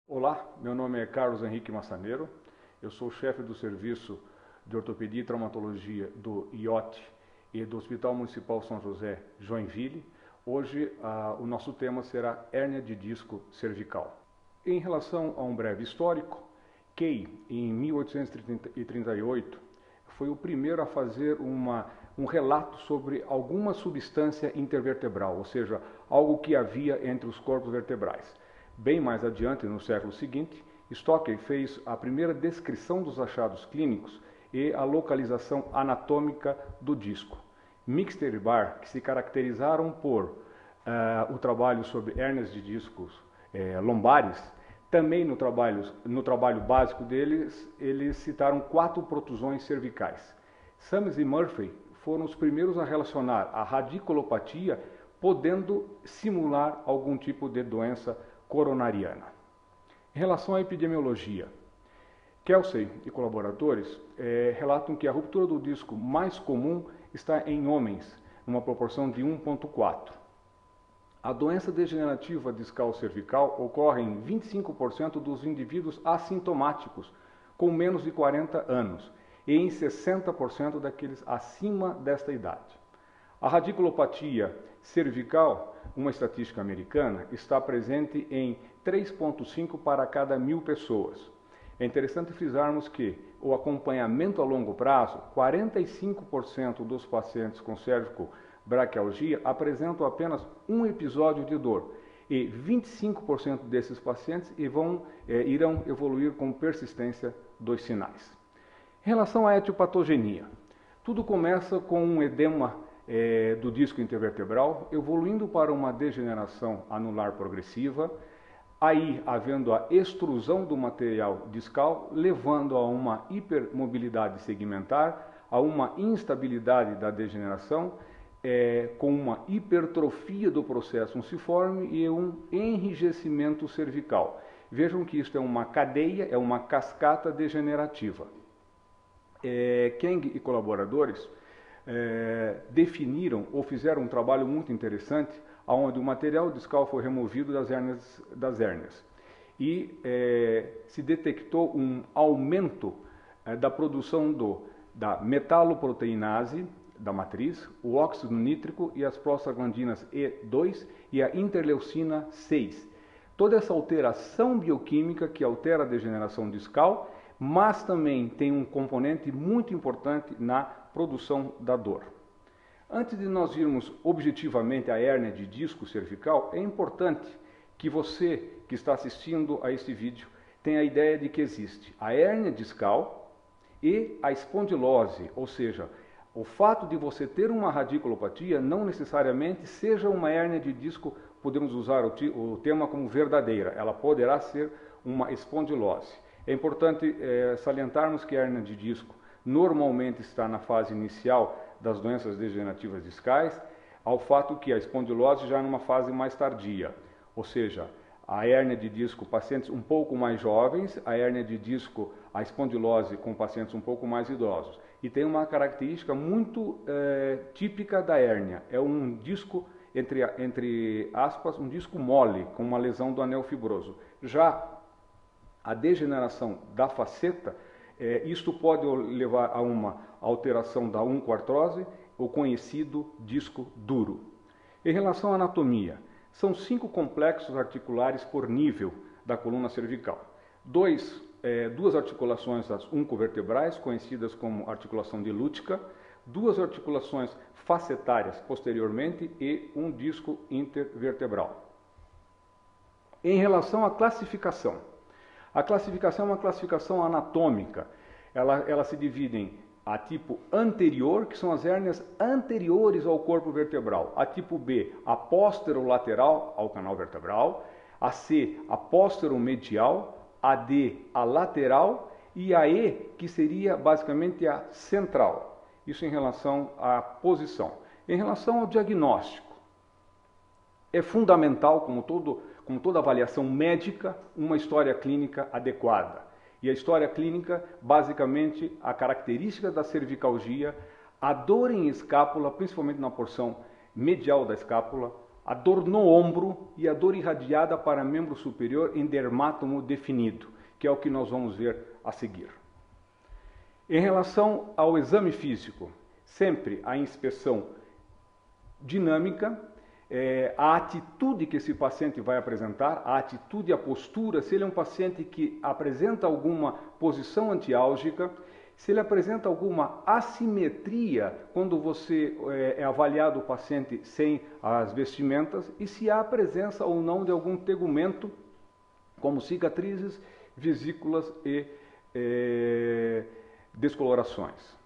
Olá, meu nome é Carlos Henrique Massaneiro, eu sou chefe do Serviço de Ortopedia e Traumatologia do IOT e do Hospital Municipal São José, Joinville. Hoje o nosso tema será hérnia de disco cervical. Em relação a um breve histórico, Kay, em 1838, foi o primeiro a fazer um relato sobre alguma substância intervertebral, ou seja, algo que havia entre os corpos vertebrais. Bem mais adiante, no século seguinte, Stockley fez a primeira descrição dos achados clínicos e a localização anatômica do disco. Mixter e Barr, que se caracterizaram por o trabalho sobre hérnias de discos lombares, também no trabalho básico deles, eles citaram 4 protusões cervicais. Summers e Murphy foram os primeiros a relacionar a radiculopatia podendo simular algum tipo de doença coronariana. Em relação à epidemiologia, Kelsey e colaboradores relatam que a ruptura do disco mais comum está em homens, numa proporção de 1,4. A doença degenerativa discal cervical ocorre em 25% dos indivíduos assintomáticos, com menos de 40 anos, e em 60% daqueles acima desta idade. A radiculopatia cervical, uma estatística americana, está presente em 3,5 para cada 1.000 pessoas. É interessante frisarmos que o acompanhamento a longo prazo, 45% dos pacientes com cervicobraquialgia apresentam apenas um episódio de dor e 25% desses pacientes irão evoluir com persistência dos sinais. Em relação à etiopatogenia, tudo começa com um edema do disco intervertebral, evoluindo para uma degeneração anular progressiva, aí havendo a extrusão do material discal, levando a uma hipermobilidade segmentar, a uma instabilidade da degeneração, com uma hipertrofia do processo unciforme e um enrijecimento cervical. Vejam que isto é uma cadeia, é uma cascata degenerativa. Kang e colaboradores definiram ou fizeram um trabalho muito interessante, onde o material discal foi removido das hérnias e se detectou um aumento da produção da metaloproteinase da matriz, o óxido nítrico e as prostaglandinas E2 e a interleucina 6. Toda essa alteração bioquímica que altera a degeneração discal, mas também tem um componente muito importante na produção da dor. Antes de nós irmos objetivamente à hérnia de disco cervical, é importante que você que está assistindo a este vídeo tenha a ideia de que existe a hérnia discal e a espondilose, ou seja, o fato de você ter uma radiculopatia não necessariamente seja uma hérnia de disco, podemos usar o termo como verdadeira, ela poderá ser uma espondilose. É importante salientarmos que a hérnia de disco normalmente está na fase inicial das doenças degenerativas discais, ao fato que a espondilose já é numa fase mais tardia, ou seja, a hérnia de disco pacientes um pouco mais jovens, a hérnia de disco, a espondilose com pacientes um pouco mais idosos. E tem uma característica muito típica da hérnia, é um disco, entre aspas, um disco mole, com uma lesão do anel fibroso. Já a degeneração da faceta, isto pode levar a uma alteração da uncoartrose, o conhecido disco duro. Em relação à anatomia, são 5 complexos articulares por nível da coluna cervical. Duas articulações das uncovertebrais, conhecidas como articulação de Lútica, 2 articulações facetárias posteriormente e um disco intervertebral. Em relação à classificação, a classificação é uma classificação anatômica. Ela se divide em a tipo anterior, que são as hérnias anteriores ao corpo vertebral. A tipo B, a posterolateral ao canal vertebral. A C, a posteromedial. A D, a lateral. E a E, que seria basicamente a central. Isso em relação à posição. Em relação ao diagnóstico, é fundamental, como toda avaliação médica, uma história clínica adequada. E a história clínica, basicamente, a característica da cervicalgia, a dor em escápula, principalmente na porção medial da escápula, a dor no ombro e a dor irradiada para membro superior em dermátomo definido, que é o que nós vamos ver a seguir. Em relação ao exame físico, sempre a inspeção dinâmica, a atitude que esse paciente vai apresentar, a atitude e a postura, se ele é um paciente que apresenta alguma posição antiálgica, se ele apresenta alguma assimetria quando você é avaliado o paciente sem as vestimentas e se há presença ou não de algum tegumento, como cicatrizes, vesículas e descolorações.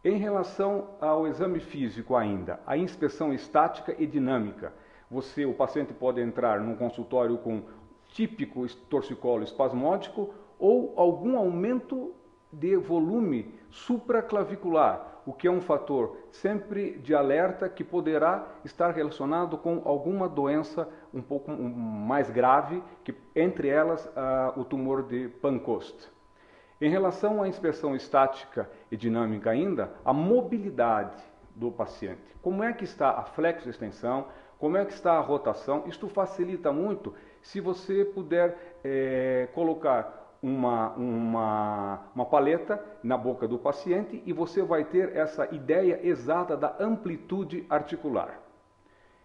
Em relação ao exame físico ainda, a inspeção estática e dinâmica. O paciente pode entrar num consultório com típico torcicolo espasmódico ou algum aumento de volume supraclavicular, o que é um fator sempre de alerta que poderá estar relacionado com alguma doença um pouco mais grave, que entre elas o tumor de Pancoast. Em relação à inspeção estática e dinâmica ainda, a mobilidade do paciente. Como é que está a flexo-extensão, como é que está a rotação? Isto facilita muito se você puder colocar uma paleta na boca do paciente e você vai ter essa ideia exata da amplitude articular.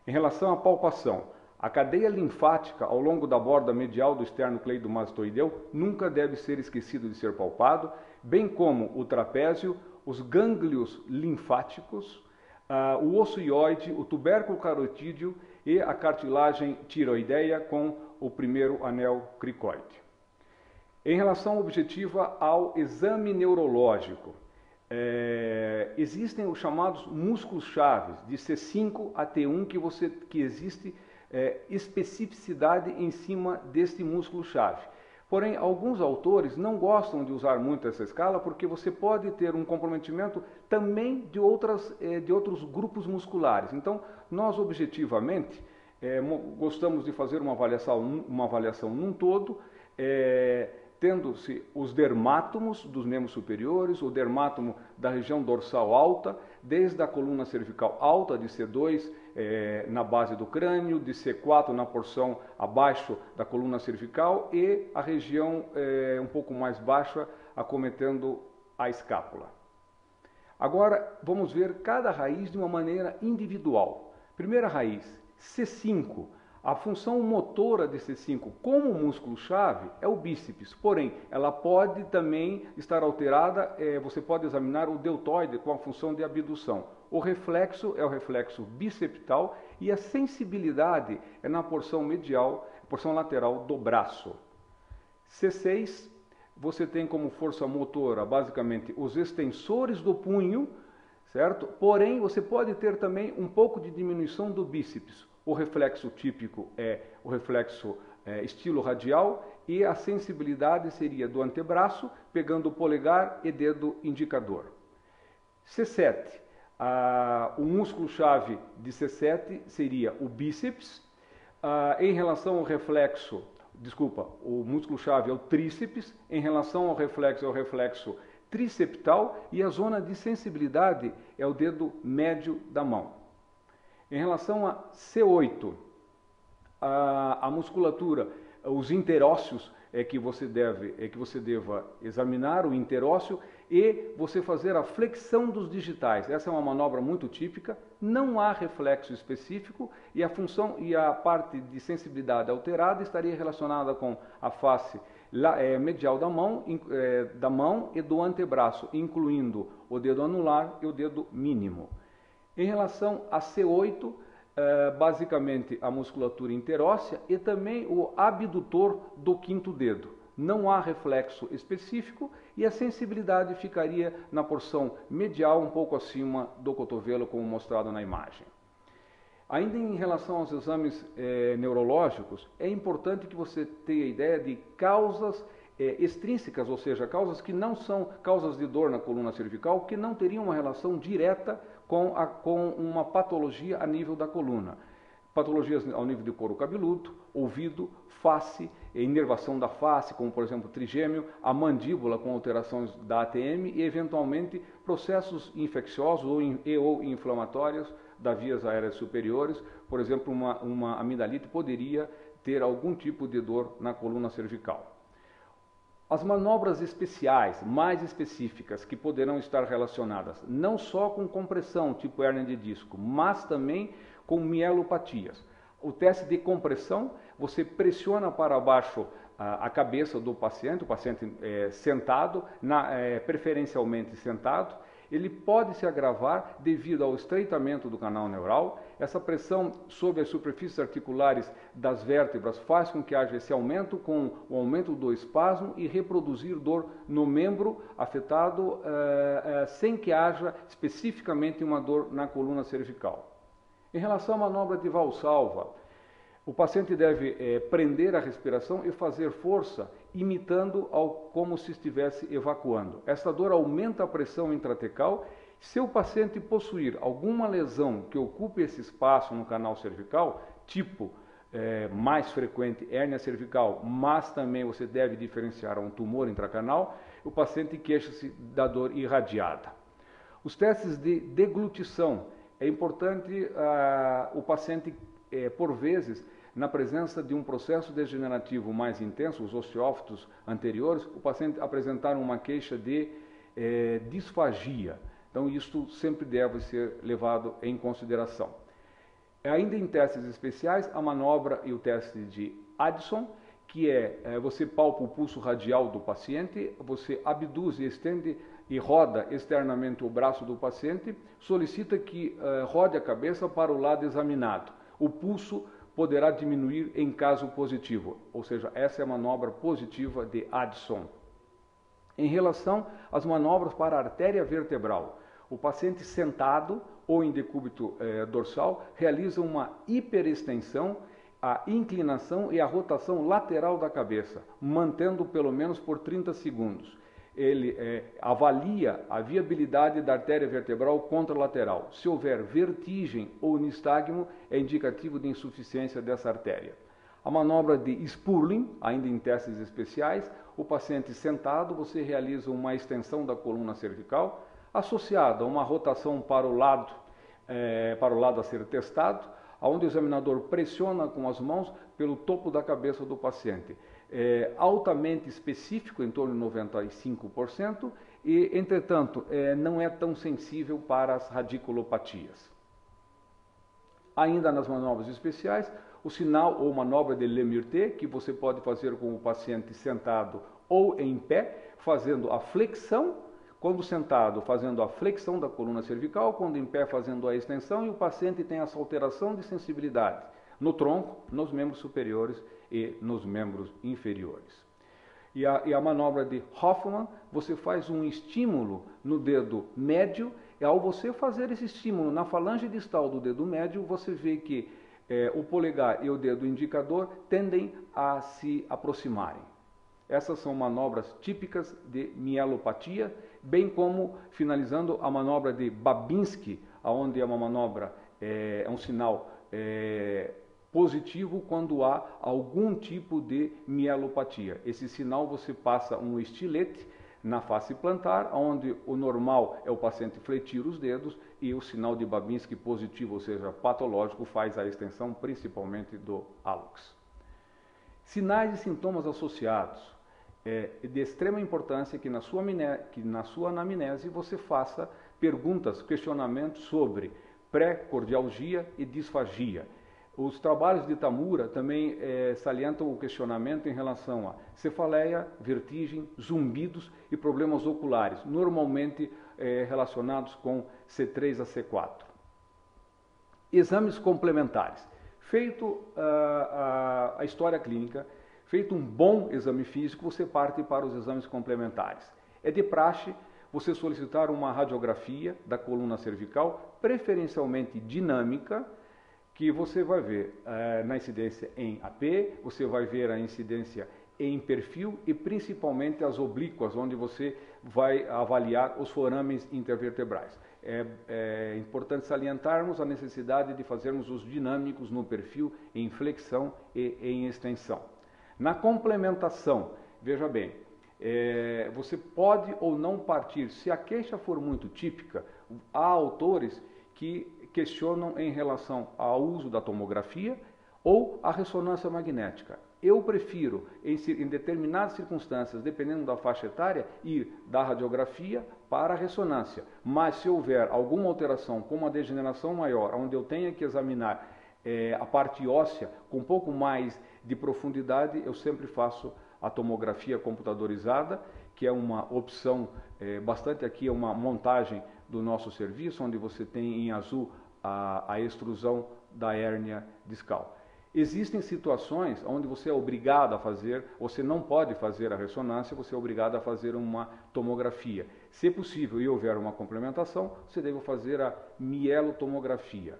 Em relação à palpação, a cadeia linfática ao longo da borda medial do esternocleidomastoideu nunca deve ser esquecido de ser palpado, bem como o trapézio, os gânglios linfáticos, o osso ióide, o tubérculo carotídeo e a cartilagem tiroideia com o primeiro anel cricoide. Em relação objetiva ao exame neurológico, existem os chamados músculos-chave, de C5 a T1, que existe especificidade em cima deste músculo-chave. Porém, alguns autores não gostam de usar muito essa escala porque você pode ter um comprometimento também de outros grupos musculares. Então, nós objetivamente gostamos de fazer uma avaliação num todo, tendo-se os dermátomos dos membros superiores, o dermátomo da região dorsal alta, desde a coluna cervical alta, de C2 na base do crânio, de C4 na porção abaixo da coluna cervical e a região um pouco mais baixa, acometendo a escápula. Agora, vamos ver cada raiz de uma maneira individual. Primeira raiz, C5. A função motora de C5 como músculo-chave é o bíceps, porém, ela pode também estar alterada, você pode examinar o deltoide com a função de abdução. O reflexo é o reflexo biceptal e a sensibilidade é na porção medial, porção lateral do braço. C6, você tem como força motora, basicamente, os extensores do punho, certo? Porém, você pode ter também um pouco de diminuição do bíceps. O reflexo típico é o reflexo estilo radial e a sensibilidade seria do antebraço, pegando o polegar e dedo indicador. C7, o músculo-chave de C7 seria o bíceps. Em relação ao reflexo, o músculo-chave é o tríceps. Em relação ao reflexo, é o reflexo triceptal e a zona de sensibilidade é o dedo médio da mão. Em relação a C8, a musculatura, os interósseos é que você deva examinar o interósseo e você fazer a flexão dos digitais. Essa é uma manobra muito típica, não há reflexo específico e a função e a parte de sensibilidade alterada estaria relacionada com a face medial da mão e do antebraço, incluindo o dedo anular e o dedo mínimo. Em relação a C8, basicamente a musculatura interóssea e também o abdutor do quinto dedo. Não há reflexo específico e a sensibilidade ficaria na porção medial, um pouco acima do cotovelo, como mostrado na imagem. Ainda em relação aos exames neurológicos, é importante que você tenha ideia de causas extrínsecas, ou seja, causas que não são causas de dor na coluna cervical, que não teriam uma relação direta com uma patologia a nível da coluna. Patologias ao nível do couro cabeludo, ouvido, face, inervação da face, como por exemplo trigêmeo, a mandíbula com alterações da ATM e eventualmente processos infecciosos ou inflamatórios das vias aéreas superiores. Por exemplo, uma amidalite poderia ter algum tipo de dor na coluna cervical. As manobras especiais, mais específicas, que poderão estar relacionadas não só com compressão, tipo hérnia de disco, mas também com mielopatias. O teste de compressão, você pressiona para baixo a cabeça do paciente, o paciente sentado, preferencialmente sentado. Ele pode se agravar devido ao estreitamento do canal neural. Essa pressão sobre as superfícies articulares das vértebras faz com que haja esse aumento, com o aumento do espasmo e reproduzir dor no membro afetado, sem que haja especificamente uma dor na coluna cervical. Em relação à manobra de Valsalva, o paciente deve prender a respiração e fazer força, imitando como se estivesse evacuando. Esta dor aumenta a pressão intratecal. Se o paciente possuir alguma lesão que ocupe esse espaço no canal cervical, tipo mais frequente hérnia cervical, mas também você deve diferenciar um tumor intracanal, o paciente queixa-se da dor irradiada. Os testes de deglutição, é importante o paciente, por vezes, na presença de um processo degenerativo mais intenso, os osteófitos anteriores, o paciente apresentar uma queixa de disfagia. Então, isto sempre deve ser levado em consideração. Ainda em testes especiais, a manobra e o teste de Addison, que você palpa o pulso radial do paciente, você abduz e estende e roda externamente o braço do paciente, solicita que rode a cabeça para o lado examinado. O pulso poderá diminuir em caso positivo, ou seja, essa é a manobra positiva de Addison. Em relação às manobras para a artéria vertebral, o paciente sentado ou em decúbito dorsal realiza uma hiperextensão, a inclinação e a rotação lateral da cabeça, mantendo pelo menos por 30 segundos. Ele avalia a viabilidade da artéria vertebral contralateral. Se houver vertigem ou nistagmo, é indicativo de insuficiência dessa artéria. A manobra de Spurling, ainda em testes especiais, o paciente sentado, você realiza uma extensão da coluna cervical, associada a uma rotação para o lado a ser testado, onde o examinador pressiona com as mãos pelo topo da cabeça do paciente. Altamente específico, em torno de 95%, e, entretanto, não é tão sensível para as radiculopatias. Ainda nas manobras especiais, o sinal ou manobra de Lemaitre, que você pode fazer com o paciente sentado ou em pé, fazendo a flexão, quando sentado, fazendo a flexão da coluna cervical, quando em pé, fazendo a extensão, e o paciente tem essa alteração de sensibilidade no tronco, nos membros superiores e nos membros inferiores. E a manobra de Hoffman, você faz um estímulo no dedo médio, e ao você fazer esse estímulo na falange distal do dedo médio, você vê que o polegar e o dedo indicador tendem a se aproximarem. Essas são manobras típicas de mielopatia, bem como, finalizando, a manobra de Babinski, onde é uma manobra, um sinal positivo quando há algum tipo de mielopatia. Esse sinal você passa um estilete na face plantar, onde o normal é o paciente fletir os dedos, e o sinal de Babinski positivo, ou seja, patológico, faz a extensão principalmente do hálux. Sinais e sintomas associados. É de extrema importância que na sua anamnese você faça perguntas, questionamentos sobre pré-cordialgia e disfagia. Os trabalhos de Tamura também salientam o questionamento em relação a cefaleia, vertigem, zumbidos e problemas oculares, normalmente relacionados com C3 a C4. Exames complementares. Feito a história clínica, feito um bom exame físico, você parte para os exames complementares. É de praxe você solicitar uma radiografia da coluna cervical, preferencialmente dinâmica, que você vai ver na incidência em AP, você vai ver a incidência em perfil e principalmente as oblíquas, onde você vai avaliar os forames intervertebrais. É importante salientarmos a necessidade de fazermos os dinâmicos no perfil, em flexão e em extensão. Na complementação, veja bem, você pode ou não partir, se a queixa for muito típica, há autores que questionam em relação ao uso da tomografia ou a ressonância magnética. Eu prefiro, em determinadas circunstâncias, dependendo da faixa etária, ir da radiografia para a ressonância. Mas se houver alguma alteração, como uma degeneração maior, onde eu tenha que examinar a parte óssea com um pouco mais de profundidade, eu sempre faço a tomografia computadorizada, que é uma opção bastante aqui, é uma montagem do nosso serviço, onde você tem em azul a extrusão da hérnia discal. Existem situações onde você é obrigado a fazer, você não pode fazer a ressonância, você é obrigado a fazer uma tomografia. Se possível e houver uma complementação, você deve fazer a mielotomografia.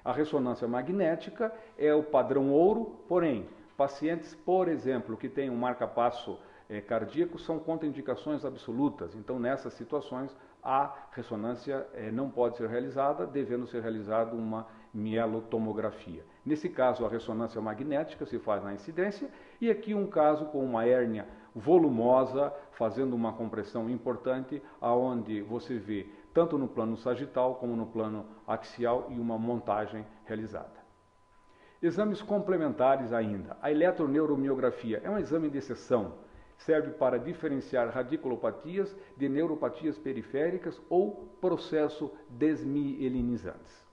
A ressonância magnética é o padrão ouro, porém, pacientes, por exemplo, que têm um marca-passo cardíaco são contraindicações absolutas. Então, nessas situações, a ressonância não pode ser realizada, devendo ser realizada uma mielotomografia. Nesse caso, a ressonância magnética se faz na incidência, e aqui um caso com uma hérnia volumosa, fazendo uma compressão importante, aonde você vê tanto no plano sagital como no plano axial e uma montagem realizada. Exames complementares ainda. A eletroneuromiografia é um exame de exceção. Serve para diferenciar radiculopatias de neuropatias periféricas ou processo desmielinizantes.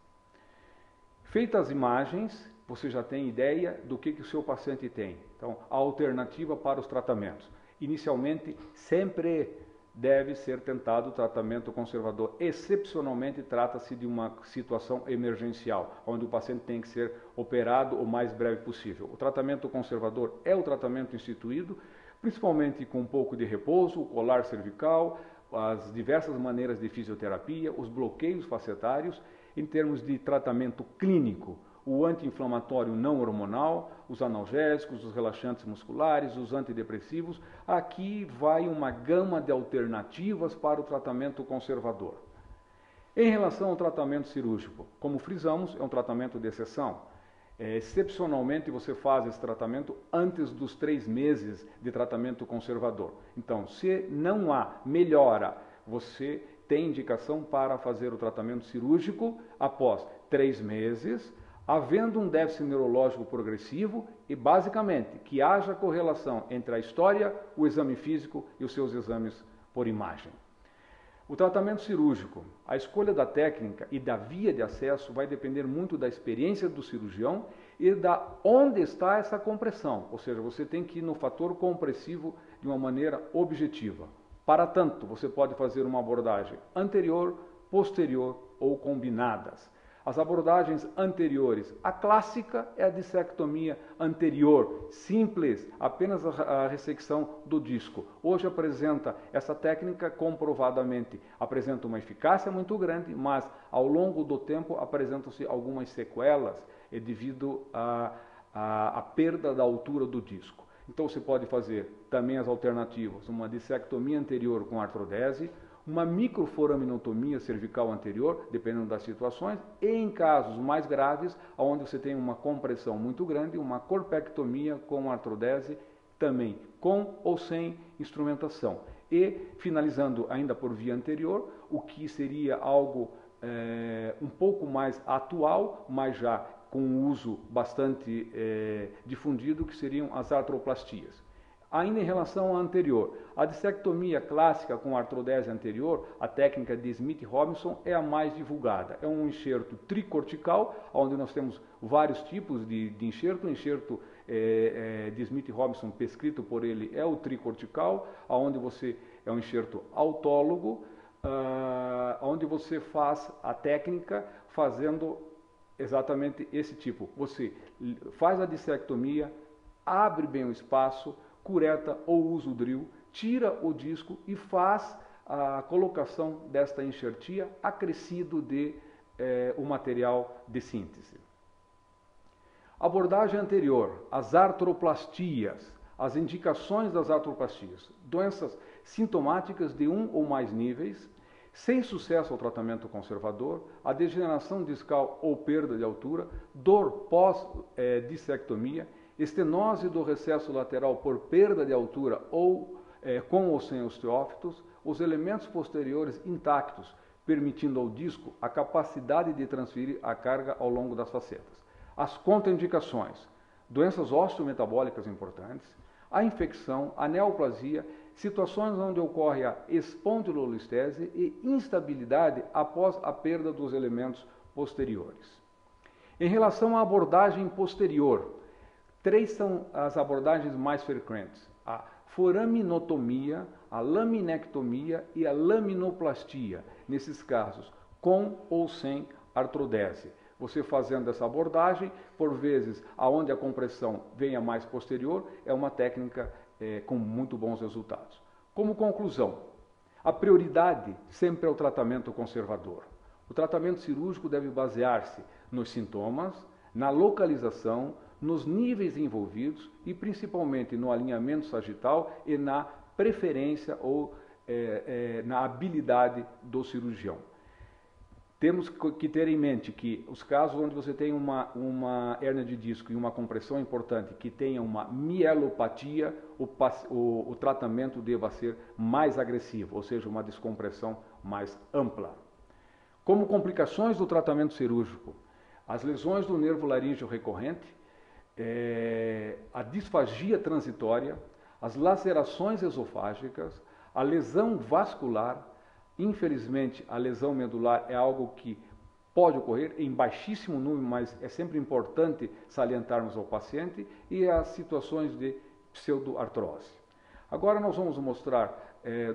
Feitas as imagens, você já tem ideia do que o seu paciente tem. Então, a alternativa para os tratamentos. Inicialmente, sempre deve ser tentado o tratamento conservador. Excepcionalmente, trata-se de uma situação emergencial, onde o paciente tem que ser operado o mais breve possível. O tratamento conservador é o tratamento instituído, principalmente com um pouco de repouso, o colar cervical, as diversas maneiras de fisioterapia, os bloqueios facetários. Em termos de tratamento clínico, o anti-inflamatório não hormonal, os analgésicos, os relaxantes musculares, os antidepressivos. Aqui vai uma gama de alternativas para o tratamento conservador. Em relação ao tratamento cirúrgico, como frisamos, é um tratamento de exceção. Excepcionalmente, você faz esse tratamento antes dos 3 meses de tratamento conservador. Então, se não há melhora, você tem indicação para fazer o tratamento cirúrgico após 3 meses, havendo um déficit neurológico progressivo e, basicamente, que haja correlação entre a história, o exame físico e os seus exames por imagem. O tratamento cirúrgico, a escolha da técnica e da via de acesso vai depender muito da experiência do cirurgião e da onde está essa compressão, ou seja, você tem que ir no fator compressivo de uma maneira objetiva. Para tanto, você pode fazer uma abordagem anterior, posterior ou combinadas. As abordagens anteriores, a clássica é a dissectomia anterior, simples, apenas a ressecção do disco. Hoje apresenta essa técnica comprovadamente, apresenta uma eficácia muito grande, mas ao longo do tempo apresentam-se algumas sequelas devido à perda da altura do disco. Então você pode fazer também as alternativas, uma dissectomia anterior com artrodese, uma microforaminotomia cervical anterior, dependendo das situações, e em casos mais graves, onde você tem uma compressão muito grande, uma corpectomia com artrodese, também com ou sem instrumentação. E, finalizando ainda por via anterior, o que seria algo um pouco mais atual, mas já com um uso bastante difundido, que seriam as artroplastias. Ainda em relação à anterior, a dissectomia clássica com artrodese anterior, a técnica de Smith-Robinson é a mais divulgada. É um enxerto tricortical, onde nós temos vários tipos de enxerto. O enxerto de Smith-Robinson, prescrito por ele, é o tricortical, onde você é um enxerto autólogo, onde você faz a técnica fazendo exatamente esse tipo. Você faz a dissectomia, abre bem o espaço, cureta ou usa o drill, tira o disco e faz a colocação desta enxertia acrescido de o material de síntese. Abordagem anterior, as artroplastias, as indicações das artroplastias, doenças sintomáticas de um ou mais níveis, sem sucesso ao tratamento conservador, a degeneração discal ou perda de altura, dor pós-dissectomia, estenose do recesso lateral por perda de altura ou com ou sem osteófitos, os elementos posteriores intactos, permitindo ao disco a capacidade de transferir a carga ao longo das facetas. As contraindicações: doenças osteometabólicas importantes, a infecção, a neoplasia, situações onde ocorre a espondilolistese e instabilidade após a perda dos elementos posteriores. Em relação à abordagem posterior, 3 são as abordagens mais frequentes: a foraminotomia, a laminectomia e a laminoplastia, nesses casos, com ou sem artrodese. Você fazendo essa abordagem, por vezes, aonde a compressão venha mais posterior, é uma técnica com muito bons resultados. Como conclusão, a prioridade sempre é o tratamento conservador. O tratamento cirúrgico deve basear-se nos sintomas, na localização, nos níveis envolvidos e principalmente no alinhamento sagital e na preferência ou na habilidade do cirurgião. Temos que ter em mente que os casos onde você tem uma hérnia de disco e uma compressão importante que tenha uma mielopatia, o tratamento deva ser mais agressivo, ou seja, uma descompressão mais ampla. Como complicações do tratamento cirúrgico, as lesões do nervo laríngeo recorrente, a disfagia transitória, as lacerações esofágicas, a lesão vascular. Infelizmente, a lesão medular é algo que pode ocorrer em baixíssimo número, mas é sempre importante salientarmos ao paciente, e as situações de pseudoartrose. Agora nós vamos mostrar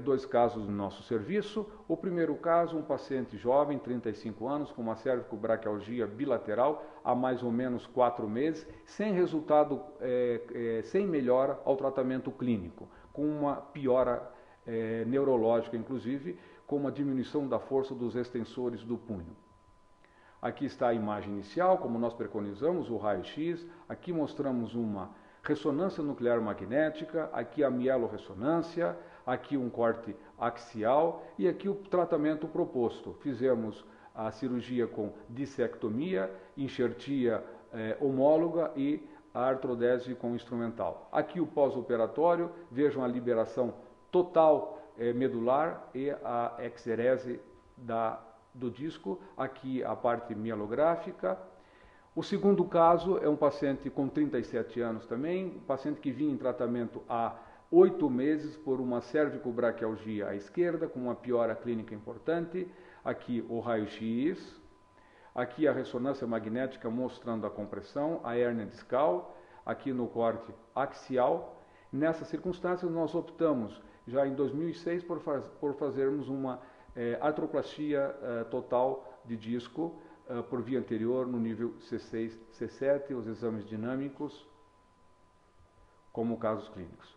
2 casos no nosso serviço. O primeiro caso, um paciente jovem, 35 anos, com uma cervicobraquialgia bilateral há mais ou menos 4 meses, sem resultado, sem melhora ao tratamento clínico, com uma piora neurológica, inclusive, com uma diminuição da força dos extensores do punho. Aqui está a imagem inicial, como nós preconizamos, o raio-x. Aqui mostramos uma ressonância nuclear magnética, aqui a mielorressonância, aqui um corte axial e aqui o tratamento proposto. Fizemos a cirurgia com dissectomia, enxertia homóloga e a artrodese com instrumental. Aqui o pós-operatório, vejam a liberação total medular e a exerese do disco, aqui a parte mielográfica. O segundo caso é um paciente com 37 anos também, um paciente que vinha em tratamento há 8 meses por uma cervicobraquialgia à esquerda, com uma piora clínica importante. Aqui o raio-x, aqui a ressonância magnética mostrando a compressão, a hérnia discal, aqui no corte axial. Nessas circunstâncias nós optamos já em 2006 por fazermos uma artroplastia total de disco por via anterior no nível C6, C7, os exames dinâmicos como casos clínicos.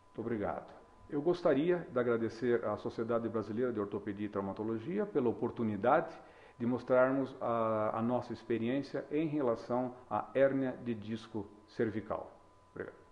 Muito obrigado. Eu gostaria de agradecer à Sociedade Brasileira de Ortopedia e Traumatologia pela oportunidade de mostrarmos a nossa experiência em relação à hérnia de disco cervical. Obrigado.